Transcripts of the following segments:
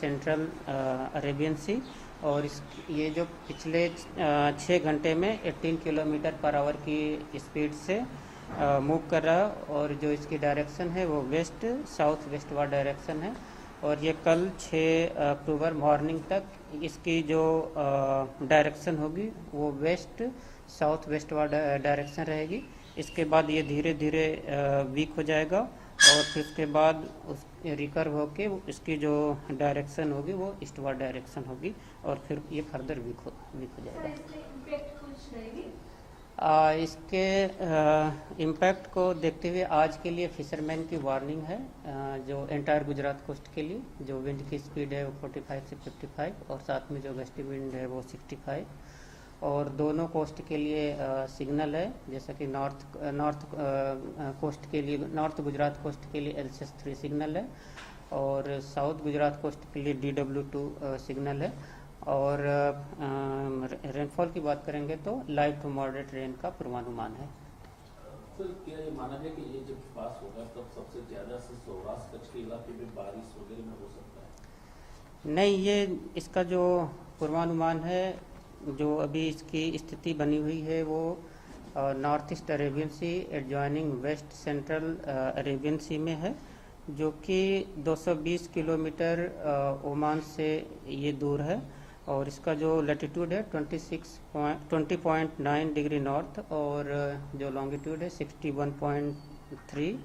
Central Arabian सी, और ये जो पिछले 6 घंटे में 18 किलोमीटर पर आवर की स्पीड से मूव कर रहा है, और जो इसकी डायरेक्शन है वो वेस्ट साउथ वेस्टवर्ड डायरेक्शन है। और ये कल 6 अक्टूबर मॉर्निंग तक इसकी जो डायरेक्शन होगी वो वेस्ट साउथ वेस्टवर्ड डायरेक्शन रहेगी। इसके बाद ये धीरे धीरे वीक हो जाएगा, और फिर उसके बाद उस रिकर्व होके इसकी जो डायरेक्शन होगी वो ईस्टवर्ड डायरेक्शन होगी, और फिर ये फर्दर वीक हो जाएगा। इसके इम्पैक्ट को देखते हुए आज के लिए फिशरमैन की वार्निंग है, जो एंटायर गुजरात कोस्ट के लिए। जो विंड की स्पीड है वो 45 से 55, और साथ में जो वेस्टी विंड है वो 65, और दोनों कोस्ट के लिए सिग्नल है, जैसा कि नॉर्थ कोस्ट के लिए, नॉर्थ गुजरात कोस्ट के लिए LCS-3 सिग्नल है, और साउथ गुजरात कोस्ट के लिए DW2 सिग्नल है। और रेनफॉल की बात करेंगे तो लाइट टू मॉडरेट रेन का पूर्वानुमान है। सर, क्या ये माना जाए कि ये जब पास होगा तब सबसे ज्यादा से सौराष्ट्र कच्छ के इलाके में बारिश वगैरह में हो सकता है? नहीं, ये इसका जो पूर्वानुमान है, जो अभी इसकी स्थिति बनी हुई है वो नॉर्थ ईस्ट अरेबियन सी एडजॉइनिंग वेस्ट सेंट्रल अरेबियन सी में है, जो कि 220 किलोमीटर ओमान से ये दूर है। और इसका जो लैटिट्यूड है 20.9 डिग्री नॉर्थ, और जो लॉन्गिट्यूड है 61.3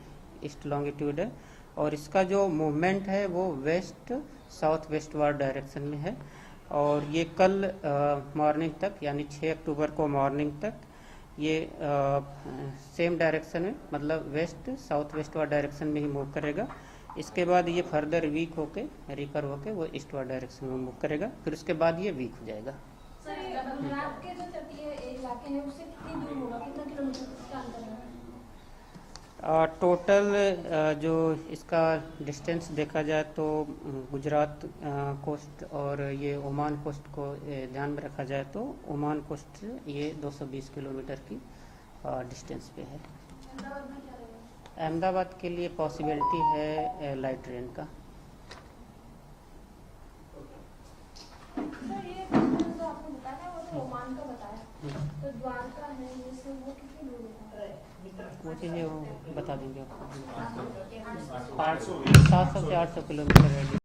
ईस्ट लॉन्गिट्यूड है। और इसका जो मूवमेंट है वो वेस्ट साउथ वेस्टवर्ड डायरेक्शन में है, और ये कल मॉर्निंग तक, यानी 6 अक्टूबर को मॉर्निंग तक ये सेम डायरेक्शन में, मतलब वेस्ट साउथ वेस्टवर्ड डायरेक्शन में ही मूव करेगा। इसके बाद ये फर्दर वीक होके रिकर होके वो ईस्टवर्ड डायरेक्शन में मूव करेगा, फिर उसके बाद ये वीक हो जाएगा। के जो तटीय इलाके हैं उससे कितनी दूर होगा, कितना किलोमीटर का अंतर है? टोटल जो इसका डिस्टेंस देखा जाए तो गुजरात कोस्ट और ये ओमान कोस्ट को ध्यान में रखा जाए तो ओमान कोस्ट ये 220 किलोमीटर की डिस्टेंस पे है। अहमदाबाद के लिए पॉसिबिलिटी है लाइट रेन का। सर, ये जो आपने बताया वो तो ओमान का बताया, तो द्वारका है जैसे वो कितनी दूर है? वो चीज़ें वो बता देंगे आपको। 700 से 800 किलोमीटर है।